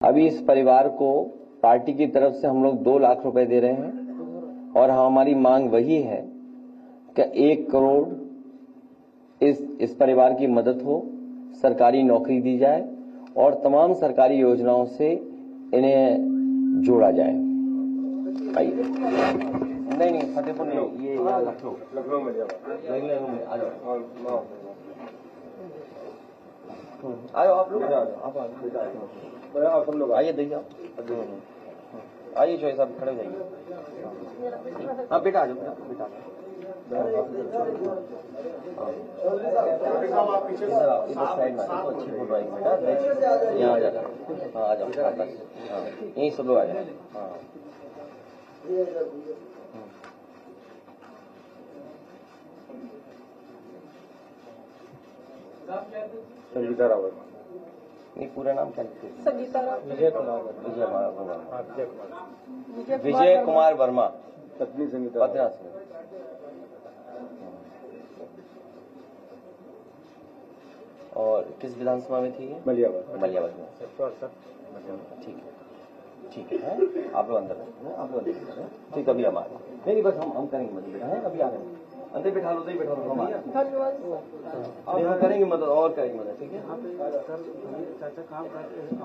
अभी इस परिवार को पार्टी की तरफ से हम लोग 2 लाख रुपए दे रहे हैं और हमारी मांग वही है कि 1 करोड़ इस परिवार की मदद हो, सरकारी नौकरी दी जाए और तमाम सरकारी योजनाओं से इन्हें जोड़ा जाए। नहीं फतेहपुर नहीं, ये लखनऊ में आ जाओ, आयो आप लोग, आप सब लोग आइए, देखिए आइए, चौधरी साहब खड़े हो जाइए। हाँ बेटा आ जाओ, बेटा इधर साइड में अच्छी फोटो आएगी बेटा, यहाँ आ जाओ। हाँ आ जाओ, यहीं सब लोग आ जाओ। हाँ संगीता रावत, नहीं पूरा नाम क्या लिखते? संगीता रावत, विजय कुमार वर्मा, पत्नी संगीता, पत्नी और किस विधानसभा में थी? मलियाबाद में। ठीक है, आप लोग अंदर ठीक, अभी हम आ गए। नहीं बस हम करेंगे मदद बेटा, है अभी आ गए, अंदर बैठा लो, बैठा लो, हम करेंगे मदद और करेंगे मदद, ठीक है। चाचा काम करते हैं,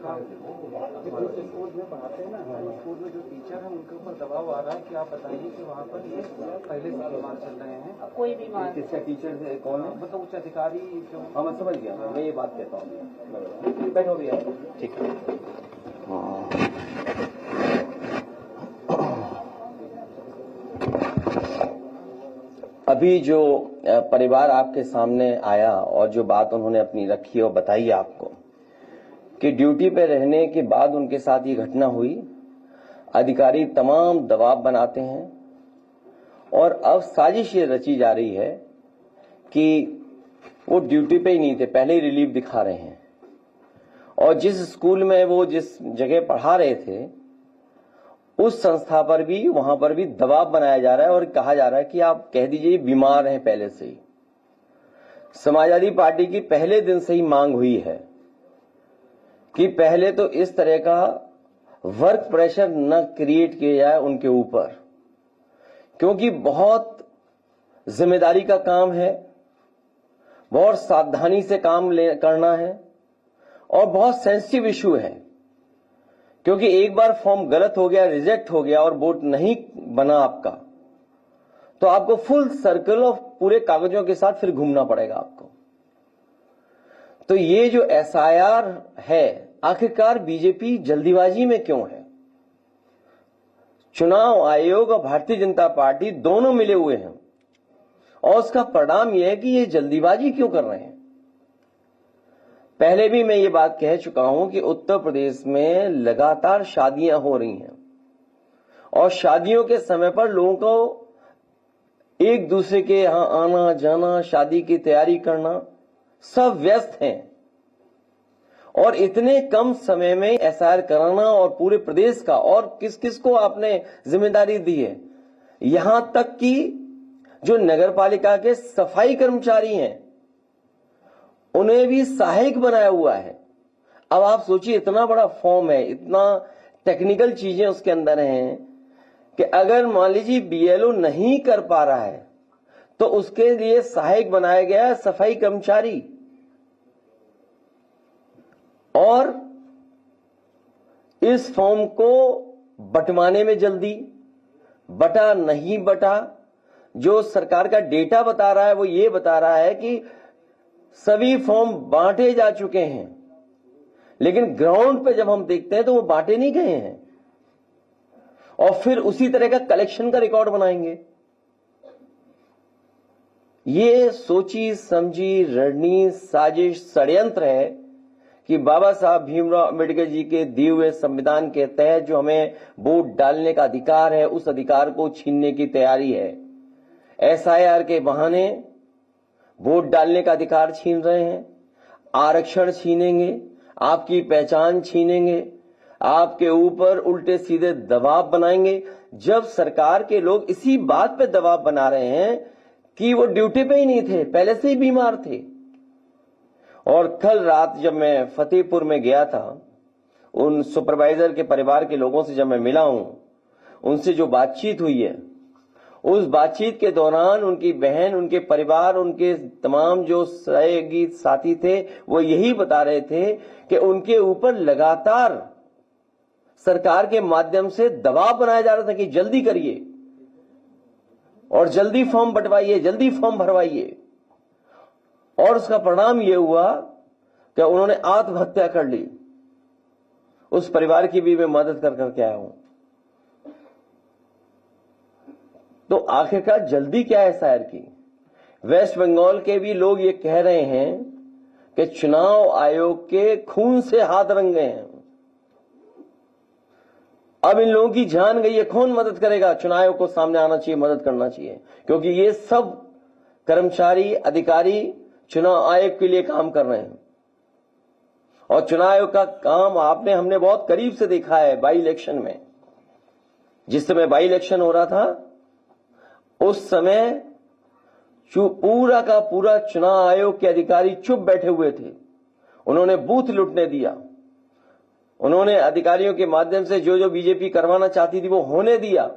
काम स्कूल में पढ़ाते हैं ना, स्कूल में जो टीचर है उनके ऊपर दबाव आ रहा है कि आप बताइए कि वहाँ पर ये पहले से बीमार चल रहे हैं। कोई बीमार किसका टीचर से कौन है? मतलब उच्च अधिकारी जो। हाँ मैं समझ गया, मैं ये बात कहता हूँ, बैठो भैया, ठीक है। अभी जो परिवार आपके सामने आया और जो बात उन्होंने अपनी रखी और बताई आपको कि ड्यूटी पे रहने के बाद उनके साथ ये घटना हुई, अधिकारी तमाम दबाव बनाते हैं और अब साजिश ये रची जा रही है कि वो ड्यूटी पे ही नहीं थे, पहले ही रिलीफ दिखा रहे हैं और जिस स्कूल में वो जिस जगह पढ़ा रहे थे उस संस्था पर भी, वहां पर भी दबाव बनाया जा रहा है और कहा जा रहा है कि आप कह दीजिए बीमार हैं पहले से ही। समाजवादी पार्टी की पहले दिन से ही मांग हुई है कि पहले तो इस तरह का वर्क प्रेशर न क्रिएट किया जाए उनके ऊपर, क्योंकि बहुत जिम्मेदारी का काम है, बहुत सावधानी से काम करना है और बहुत सेंसिटिव इशू है, क्योंकि एक बार फॉर्म गलत हो गया, रिजेक्ट हो गया और वोट नहीं बना आपका, तो आपको फुल सर्कल ऑफ पूरे कागजों के साथ फिर घूमना पड़ेगा आपको। तो ये जो एसआईआर है, आखिरकार बीजेपी जल्दीबाजी में क्यों है? चुनाव आयोग और भारतीय जनता पार्टी दोनों मिले हुए हैं और उसका परिणाम यह है कि ये जल्दीबाजी क्यों कर रहे हैं। पहले भी मैं ये बात कह चुका हूं कि उत्तर प्रदेश में लगातार शादियां हो रही हैं और शादियों के समय पर लोगों को एक दूसरे के यहां आना जाना, शादी की तैयारी करना, सब व्यस्त हैं और इतने कम समय में एसआईआर कराना और पूरे प्रदेश का, और किस किस को आपने जिम्मेदारी दी है, यहां तक कि जो नगरपालिका के सफाई कर्मचारी हैं उन्हें भी सहायक बनाया हुआ है। अब आप सोचिए, इतना बड़ा फॉर्म है, इतना टेक्निकल चीजें उसके अंदर हैं कि अगर मान लीजिए बीएलओ नहीं कर पा रहा है तो उसके लिए सहायक बनाया गया है सफाई कर्मचारी। और इस फॉर्म को बंटवाने में जल्दी, बटा नहीं बटा, जो सरकार का डेटा बता रहा है वो ये बता रहा है कि सभी फॉर्म बांटे जा चुके हैं, लेकिन ग्राउंड पे जब हम देखते हैं तो वो बांटे नहीं गए हैं और फिर उसी तरह का कलेक्शन का रिकॉर्ड बनाएंगे। ये सोची समझी रणनीति, साजिश, षड्यंत्र है कि बाबा साहब भीमराव अंबेडकर जी के दिए हुए संविधान के तहत जो हमें वोट डालने का अधिकार है, उस अधिकार को छीनने की तैयारी है। एसआईआर के बहाने वोट डालने का अधिकार छीन रहे हैं, आरक्षण छीनेंगे, आपकी पहचान छीनेंगे, आपके ऊपर उल्टे सीधे दबाव बनाएंगे। जब सरकार के लोग इसी बात पे दबाव बना रहे हैं कि वो ड्यूटी पे ही नहीं थे, पहले से ही बीमार थे। और कल रात जब मैं फतेहपुर में गया था, उन सुपरवाइजर के परिवार के लोगों से जब मैं मिला हूं, उनसे जो बातचीत हुई है, उस बातचीत के दौरान उनकी बहन, उनके परिवार, उनके तमाम जो सहयोगी साथी थे, वो यही बता रहे थे कि उनके ऊपर लगातार सरकार के माध्यम से दबाव बनाया जा रहा था कि जल्दी करिए और जल्दी फॉर्म बंटवाइए, जल्दी फॉर्म भरवाइए। और उसका परिणाम यह हुआ कि उन्होंने आत्महत्या कर ली। उस परिवार की भी मैं मदद कर करके आया हूं। तो आखिरकार जल्दी क्या है शायर की? वेस्ट बंगाल के भी लोग ये कह रहे हैं कि चुनाव आयोग के खून से हाथ रंग गए हैं। अब इन लोगों की जान गई है, कौन मदद करेगा? चुनाव आयोग को सामने आना चाहिए, मदद करना चाहिए, क्योंकि ये सब कर्मचारी, अधिकारी चुनाव आयोग के लिए काम कर रहे हैं। और चुनाव आयोग का काम हमने बहुत करीब से देखा है बाई इलेक्शन में। जिस समय बाई इलेक्शन हो रहा था, उस समय पूरा का पूरा चुनाव आयोग के अधिकारी चुप बैठे हुए थे। उन्होंने बूथ लुटने दिया। उन्होंने अधिकारियों के माध्यम से जो जो बीजेपी करवाना चाहती थी वो होने दिया।